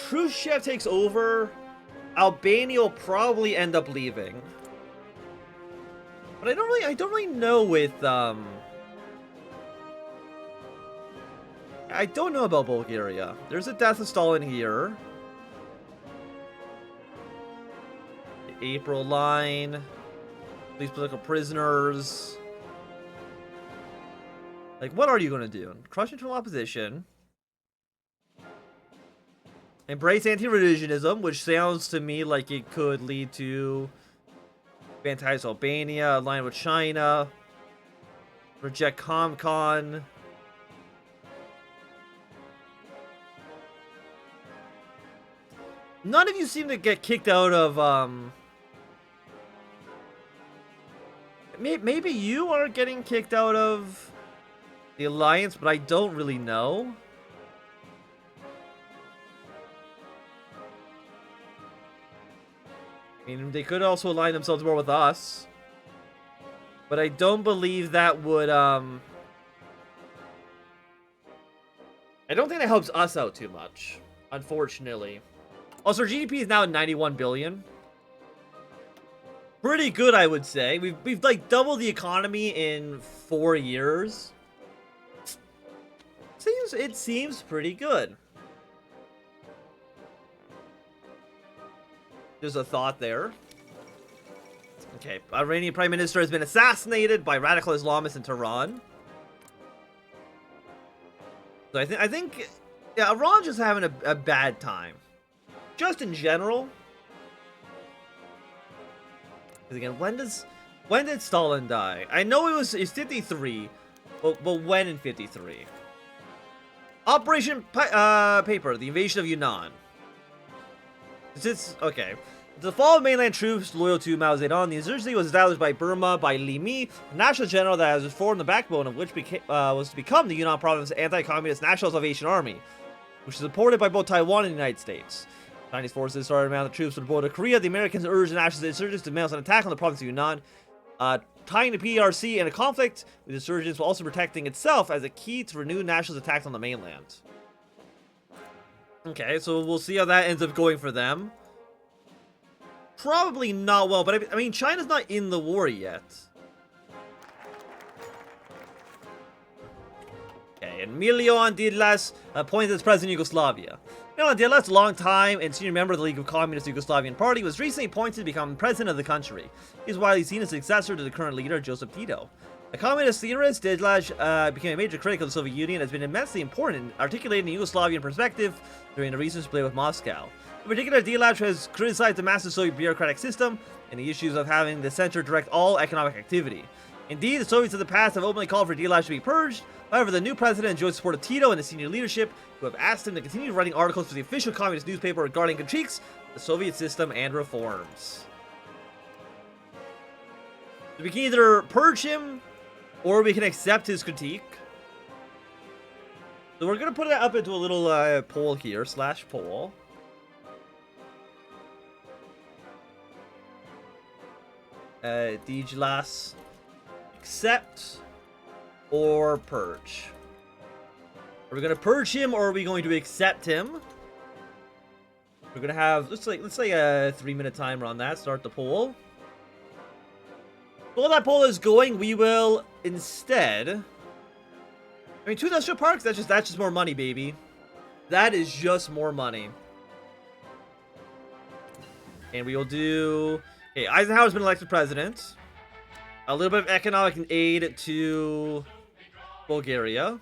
Khrushchev takes over, Albania will probably end up leaving. But I don't really know with I don't know about Bulgaria. There's a death of Stalin here. The April line. These political prisoners. Like, what are you going to do? Crush internal opposition. Embrace anti-revisionism, which sounds to me like it could lead to baptize Albania, align with China, reject ComCon. None of you seem to get kicked out of, maybe you are getting kicked out of the alliance, but I don't really know. I mean, they could also align themselves more with us. But I don't believe that would, I don't think that helps us out too much, unfortunately. Also, our GDP is now at 91 billion. Pretty good, I would say. We've like doubled the economy in 4 years. It seems pretty good. There's a thought there. Okay, Iranian Prime Minister has been assassinated by radical Islamists in Tehran. So I think, yeah, Iran's just having a bad time. Just in general. Because again, when did Stalin die? I know it's 53, but when in 53? Operation Paper, the invasion of Yunnan. Okay. The fall of mainland troops loyal to Mao Zedong, the insurgency was established by Burma by Li Mi, a national general that has formed the backbone of which was to become the Yunnan Province Anti-Communist National Salvation Army, which is supported by both Taiwan and the United States. Chinese forces started mounting troops from the border of Korea. The Americans urged the nationalist insurgents to mount an attack on the province of Yunnan, tying the PRC in a conflict with insurgents while also protecting itself as a key to renewed nationalist attacks on the mainland. Okay, so we'll see how that ends up going for them. Probably not well, but I mean, China's not in the war yet. Okay, and Milovan Djilas appointed as president of Yugoslavia. Milovan Djilas, a long time and senior member of the League of Communist Yugoslavian Party, was recently appointed to become president of the country. He is widely seen as successor to the current leader, Joseph Tito. A communist theorist, Djilas became a major critic of the Soviet Union and has been immensely important in articulating the Yugoslavian perspective during the recent split with Moscow. In particular, Djilas has criticized the massive Soviet bureaucratic system and the issues of having the center direct all economic activity. Indeed, the Soviets of the past have openly called for Djilas to be purged. However, the new president enjoys support of Tito and his senior leadership, who have asked him to continue writing articles for the official communist newspaper regarding critiques of the Soviet system and reforms. So we can either purge him, or we can accept his critique. So we're going to put it up into a little poll here, /poll. Djilas, accept or purge. Are we going to purge him or are we going to accept him? We're going to have, let's say a 3-minute timer on that. Start the poll. While that poll is going, we will instead, I mean, 2 industrial parks, that's just more money, baby. That is just more money. And we will do, okay, Eisenhower's been elected president. A little bit of economic aid to Bulgaria.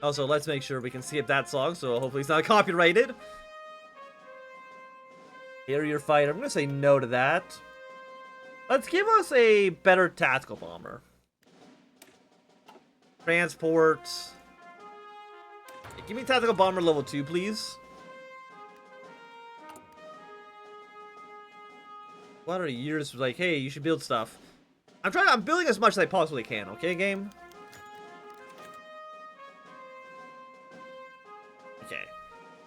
Also, let's make sure we can skip that song, so hopefully it's not copyrighted. Carrier fighter, I'm going to say no to that. Let's give us a better tactical bomber. Transport. Give me tactical bomber level 2, please. What are years like, hey, you should build stuff. I'm building as much as I possibly can, okay, game? Okay.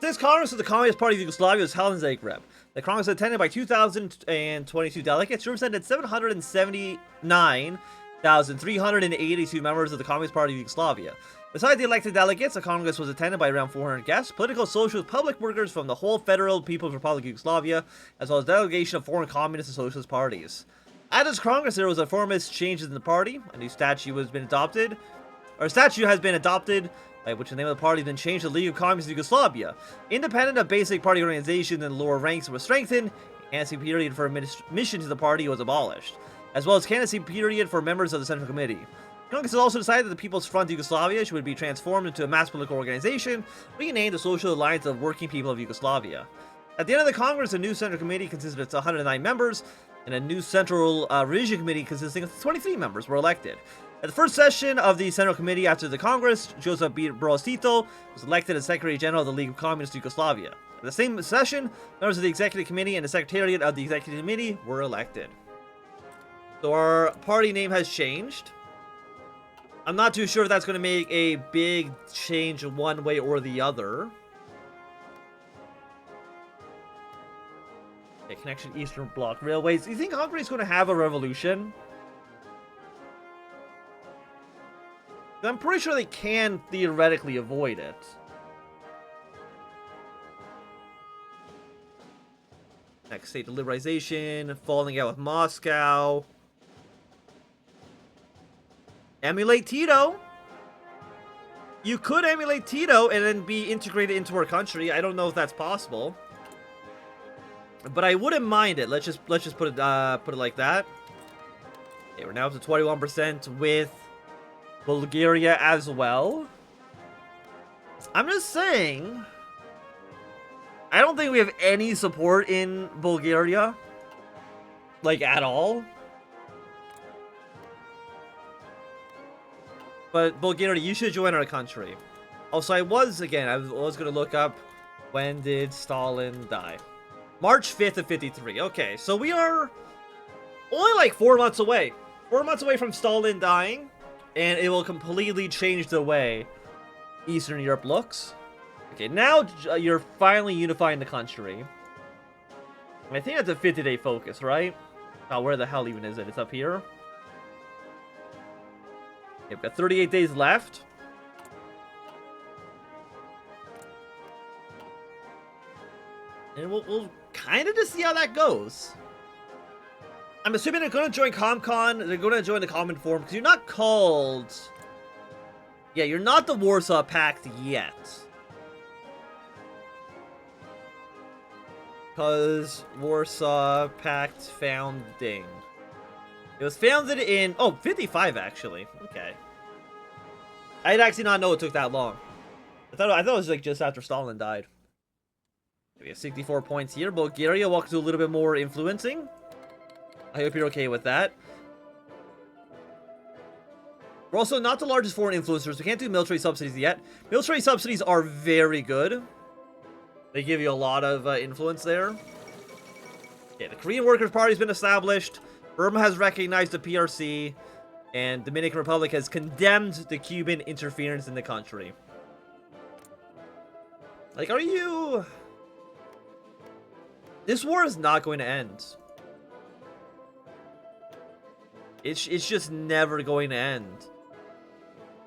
This Congress of the Communist Party of Yugoslavia was held in Zagreb. The Congress was attended by 2,022 delegates, represented 779,382 members of the Communist Party of Yugoslavia. Besides the elected delegates, the Congress was attended by around 400 guests, political, social, public workers from the whole Federal People's Republic of Yugoslavia, as well as a delegation of foreign communist and socialist parties. At this Congress, there was enormous changes in the party. A new statute has been adopted, by which the name of the party then changed to the League of Communists of Yugoslavia. Independent of basic party organization and lower ranks was strengthened, and candidacy period for admission to the party was abolished, as well as candidacy period for members of the Central Committee. Congress has also decided that the People's Front Yugoslavia should be transformed into a mass political organization, renamed the Social Alliance of Working People of Yugoslavia. At the end of the Congress, a new Central Committee consisted of 109 members, and a new Central Revision Committee consisting of 23 members were elected. At the first session of the Central Committee after the Congress, Joseph Broz Tito was elected as Secretary General of the League of Communists of Yugoslavia. At the same session, members of the Executive Committee and the Secretariat of the Executive Committee were elected. So our party name has changed. I'm not too sure if that's going to make a big change one way or the other. Okay, connection Eastern Bloc Railways. Do you think Hungary is going to have a revolution? I'm pretty sure they can theoretically avoid it. Next state liberalization, falling out with Moscow. Emulate Tito. You could emulate Tito and then be integrated into our country. I don't know if that's possible, but I wouldn't mind it. Let's just put it like that. Okay, we're now up to 21% with Bulgaria as well. I'm just saying, I don't think we have any support in Bulgaria, like, at all. But Bulgaria, you should join our country. Also, I was going to look up, when did Stalin die? March 5th of 53. Okay, so we are only like 4 months away. 4 months away from Stalin dying, and it will completely change the way Eastern Europe looks. Okay, now you're finally unifying the country. I think that's a 50-day focus, right? Oh, where the hell even is it? It's up here. We've got 38 days left. And we'll kind of just see how that goes. I'm assuming they're going to join ComCon. They're going to join the Common Forum, because you're not called... Yeah, you're not the Warsaw Pact yet. Because Warsaw Pact founding. It was founded in... Oh, 55, actually. Okay. I did actually not know it took that long. I thought it was like just after Stalin died. We have 64 points here. Bulgaria walks to a little bit more influencing. I hope you're okay with that. We're also not the largest foreign influencers. We can't do military subsidies yet. Military subsidies are very good. They give you a lot of influence there. Okay, the Korean Workers' Party has been established. Burma has recognized the PRC. And Dominican Republic has condemned the Cuban interference in the country. Like, are you... This war is not going to end. It's just never going to end.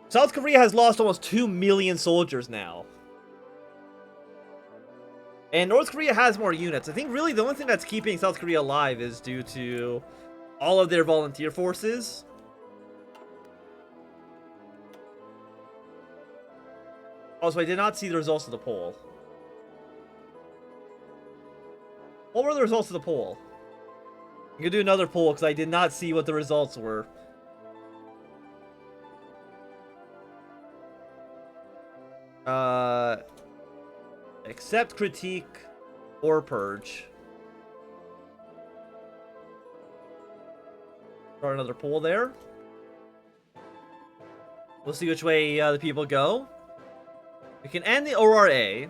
South Korea has lost almost 2 million soldiers now. And North Korea has more units. I think really the only thing that's keeping South Korea alive is due to all of their volunteer forces. Also, I did not see the results of the poll. What were the results of the poll? I'm gonna do another poll because I did not see what the results were. Accept, critique, or purge. Start another poll there. We'll see which way the people go. We can end the ORA. A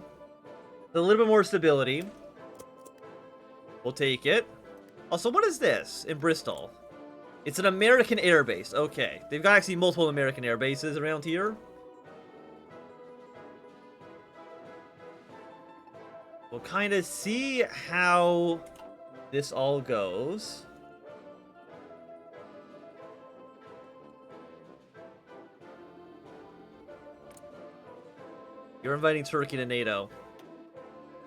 little bit more stability. We'll take it. Also, what is this in Bristol? It's an American airbase. Okay. They've got actually multiple American air bases around here. We'll kind of see how this all goes. they're inviting Turkey to NATO.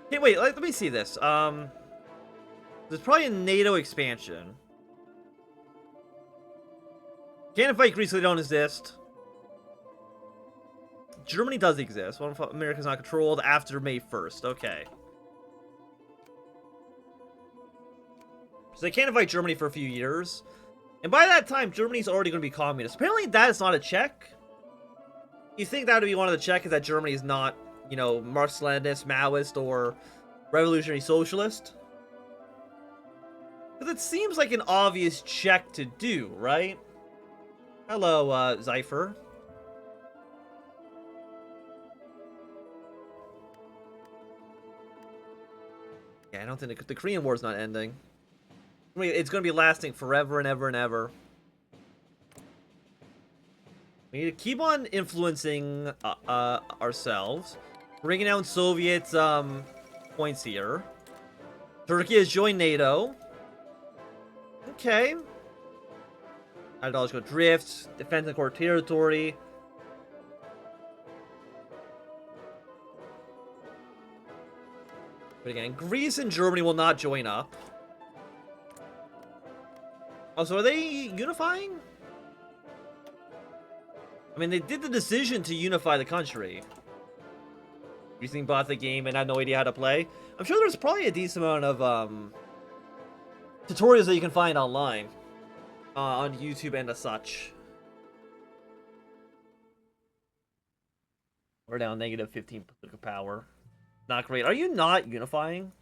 Hey, wait, let me see this. There's probably a NATO expansion. Can't invite Greece, so they don't exist. Germany does exist. Well, America's not controlled after May 1st. Okay. So they can't invite Germany for a few years. And by that time, Germany's already going to be communist. Apparently, that is not a check. You think that would be one of the checks, is that Germany is not, you know, Marxist-Leninist, Maoist, or revolutionary socialist? Because it seems like an obvious check to do, right? Hello, Zypher. Yeah, I don't think the Korean War's not ending. I mean, it's going to be lasting forever and ever and ever. We need to keep on influencing ourselves. Bringing down Soviet points here. Turkey has joined NATO. Okay. Ideological drift. Defense and core territory. But again, Greece and Germany will not join up. Also, are they unifying? I mean, they did the decision to unify the country. Recently bought the game and had no idea how to play. I'm sure there's probably a decent amount of tutorials that you can find online. On YouTube and as such. We're down negative 15 political power. Not great. Are you not unifying?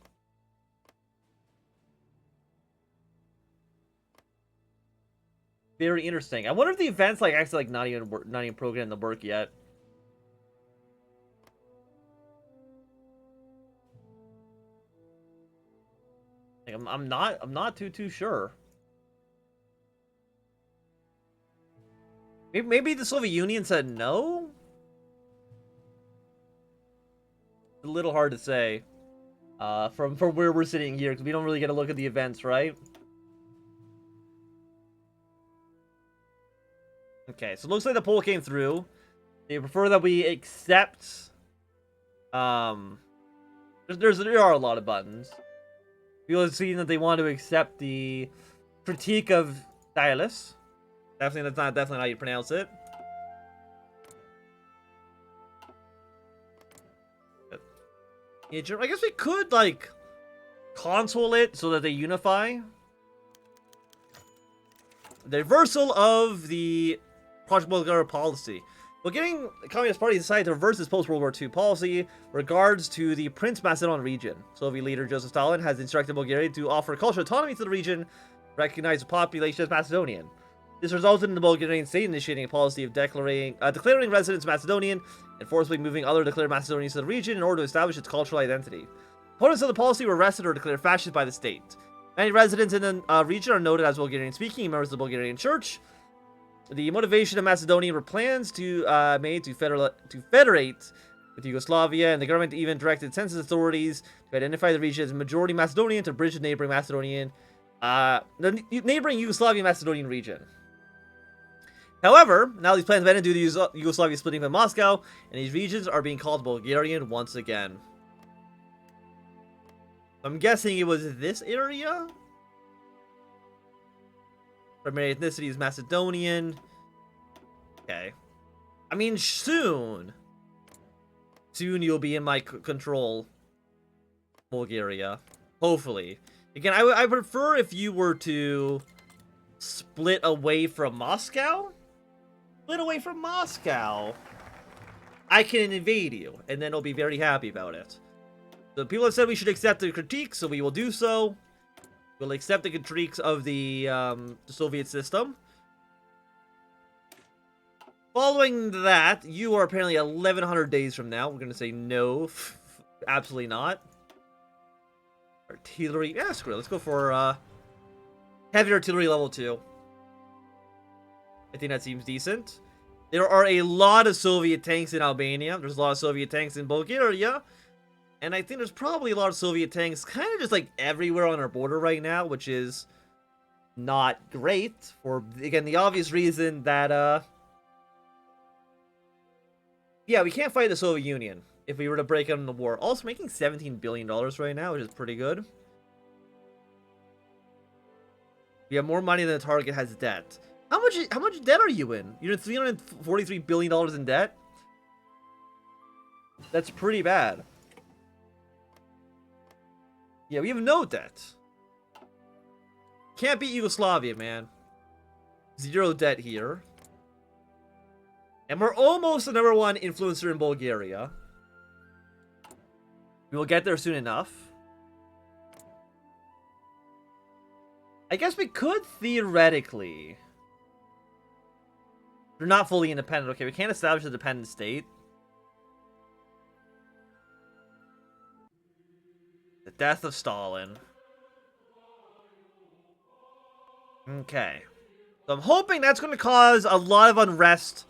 Very interesting. I wonder if the event's like actually like not even programmed to work yet. Like, I'm not too sure. Maybe the Soviet Union said no? It's a little hard to say. From where we're sitting here, because we don't really get a look at the events, right? Okay, so it looks like the poll came through. They prefer that we accept... there are a lot of buttons. People have seen that they want to accept the critique of Djilas. Definitely, that's not definitely how you pronounce it. Yeah, I guess we could, like, console it so that they unify. The reversal of the Project Bulgaria policy. Bulgarian Communist Party decided to reverse its post-World War II policy regards to the Prince Macedon region. Soviet leader Joseph Stalin has instructed Bulgaria to offer cultural autonomy to the region, recognize the population as Macedonian. This resulted in the Bulgarian state initiating a policy of declaring residents Macedonian and forcibly moving other declared Macedonians to the region in order to establish its cultural identity. Opponents of the policy were arrested or declared fascist by the state. Many residents in the region are noted as Bulgarian-speaking members of the Bulgarian Church. The motivation of Macedonian were plans made to federate with Yugoslavia, and the government even directed census authorities to identify the region as majority Macedonian to bridge the neighboring the neighboring Yugoslavian Macedonian region. However, now these plans have ended due to Yugoslavia splitting from Moscow, and these regions are being called Bulgarian once again. I'm guessing it was this area? Primary ethnicity is Macedonian. Okay. I mean, soon. Soon you'll be in my control. Bulgaria. Hopefully. Again, I prefer if you were to split away from Moscow. Split away from Moscow. I can invade you, and then I'll be very happy about it. The people have said we should accept the critiques, so we will do so. We'll accept the critiques of the Soviet system. Following that, you are apparently 1,100 days from now. We're going to say no. Absolutely not. Artillery. Yeah, screw it. Let's go for heavy artillery level 2. I think that seems decent. There are a lot of Soviet tanks in Albania. There's a lot of Soviet tanks in Bulgaria. And I think there's probably a lot of Soviet tanks kind of just like everywhere on our border right now, which is not great for, again, the obvious reason that, yeah, we can't fight the Soviet Union. if we were to break out in the war. Also making $17 billion right now, which is pretty good. We have more money than the target has debt. How much debt are you in? You're in $343 billion in debt? That's pretty bad. Yeah, we have no debt. Can't beat Yugoslavia, man. Zero debt here. And we're almost the #1 influencer in Bulgaria. We will get there soon enough. I guess we could theoretically. We're not fully independent. Okay, we can't establish a dependent state. The death of Stalin. Okay. So I'm hoping that's going to cause a lot of unrest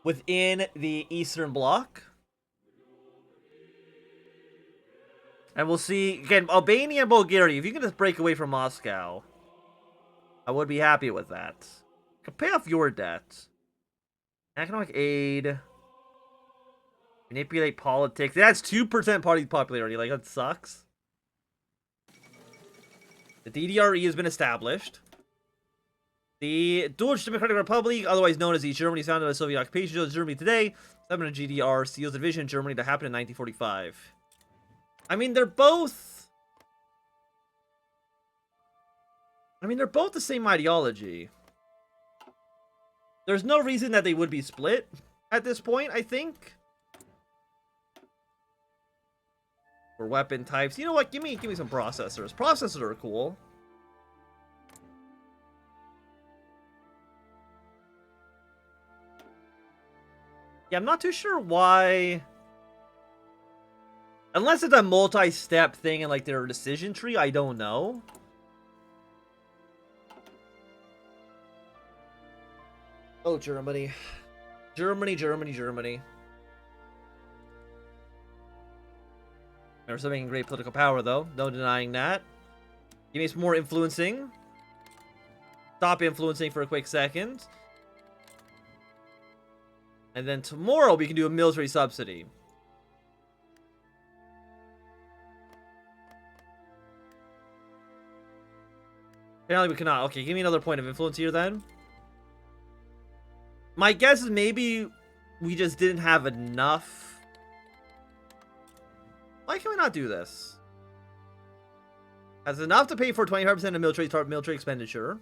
within the Eastern Bloc. And we'll see, again, Albania and Bulgaria, if you can just break away from Moscow, I would be happy with that. You can pay off your debt. Economic aid. Manipulate politics. That's 2% party popularity. Like, that sucks. The DDRE has been established. The Deutsche Democratic Republic, otherwise known as East Germany, founded by Soviet occupation, shows Germany today. 7 of GDR seals the division in Germany that happened in 1945. I mean, they're both the same ideology. There's no reason that they would be split at this point, I think. For weapon types. You know what? Give me some processors. Processors are cool. Yeah, I'm not too sure why. Unless it's a multi-step thing in like their decision tree, I don't know. Oh, Germany. Germany. We're still making great political power, though. No denying that. Give me some more influencing. Stop influencing for a quick second. And then tomorrow we can do a military subsidy. Apparently we cannot. Okay, give me another point of influence here then. My guess is maybe we just didn't have enough. Why can we not do this? Has enough to pay for 25% of military expenditure.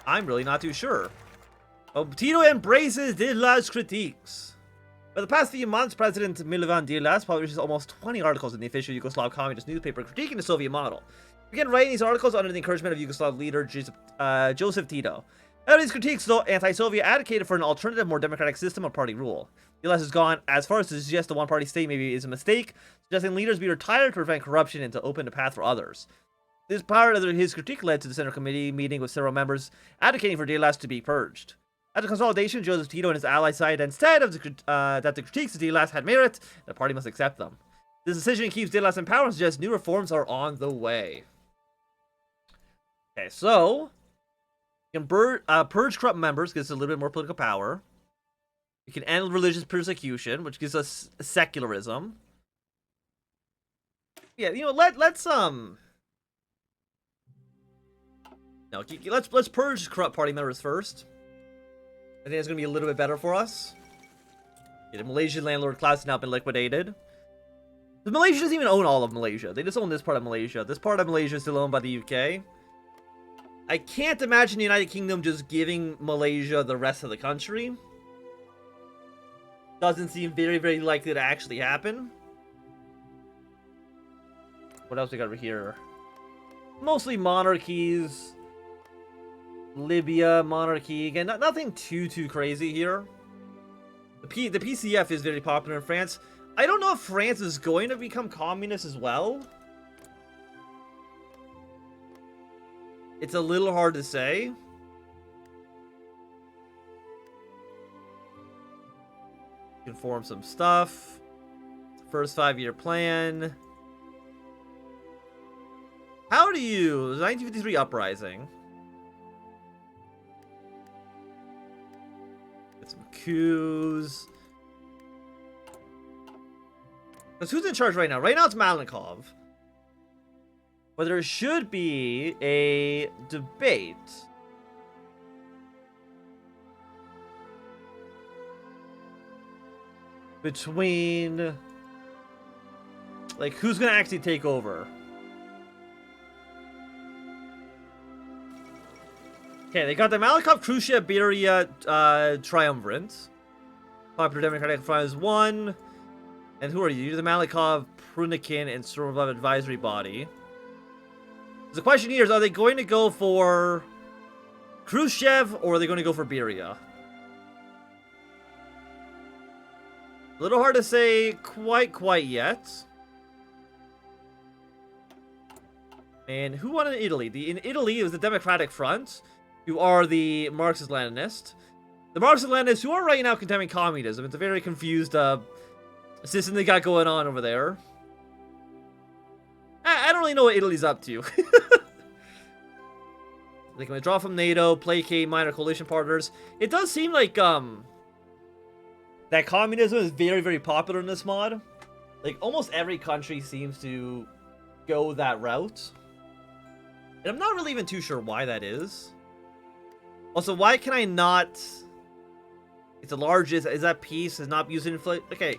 I'm really not too sure. Oh, Tito embraces Djilas critiques. For the past few months, President Milovan Djilas publishes almost 20 articles in the official Yugoslav communist newspaper critiquing the Soviet model. He began writing these articles under the encouragement of Yugoslav leader Joseph Tito. Out of these critiques, though, anti-Soviet advocated for an alternative, more democratic system of party rule. Djilas has gone as far as to suggest the one-party state maybe is a mistake, suggesting leaders be retired to prevent corruption and to open the path for others. This part of his critique led to the Central Committee meeting with several members advocating for Djilas to be purged. After consolidation, Joseph Tito and his allies decided instead of that the critiques of Djilas had merit, the party must accept them. This decision keeps Djilas in power and suggests new reforms are on the way. Okay, so you can purge corrupt members, gives us a little bit more political power. You can end religious persecution, which gives us secularism. Yeah, you know, let's purge corrupt party members first. I think it's gonna be a little bit better for us. Yeah, the Malaysian landlord class has now been liquidated. The Malaysia doesn't even own all of Malaysia. They just own this part of Malaysia. This part of Malaysia is still owned by the UK. I can't imagine the United Kingdom just giving Malaysia the rest of the country. Doesn't seem very, very likely to actually happen. What else we got over here? Mostly monarchies. Libya, monarchy. Again, nothing too crazy here. The PCF is very popular in France. I don't know if France is going to become communist as well. It's a little hard to say. You can form some stuff. First 5-year plan. How do you... 1953 uprising. Get some coups. Because who's in charge right now? Right now it's Malenkov. But there should be a debate between, like, who's going to actually take over. Okay, they got the Malenkov, Khrushchev, Beria, Triumvirate. Popular Democratic Front is one. And who are you? You're the Malenkov, Prunikin, and Sorovlov Advisory Body. The question here is, are they going to go for Khrushchev, or are they going to go for Beria? A little hard to say quite yet. And who won in Italy? In Italy, it was the Democratic Front, who are the Marxist-Leninists. The Marxist-Leninists, who are right now condemning communism. It's a very confused system they got going on over there. I don't really know what Italy's up to. They can withdraw from NATO, placate minor coalition partners. It does seem like that communism is very, very popular in this mod. Like, almost every country seems to go that route. And I'm not really even too sure why that is. Also, why can I not... It's the largest... Is that piece is not used in... Okay,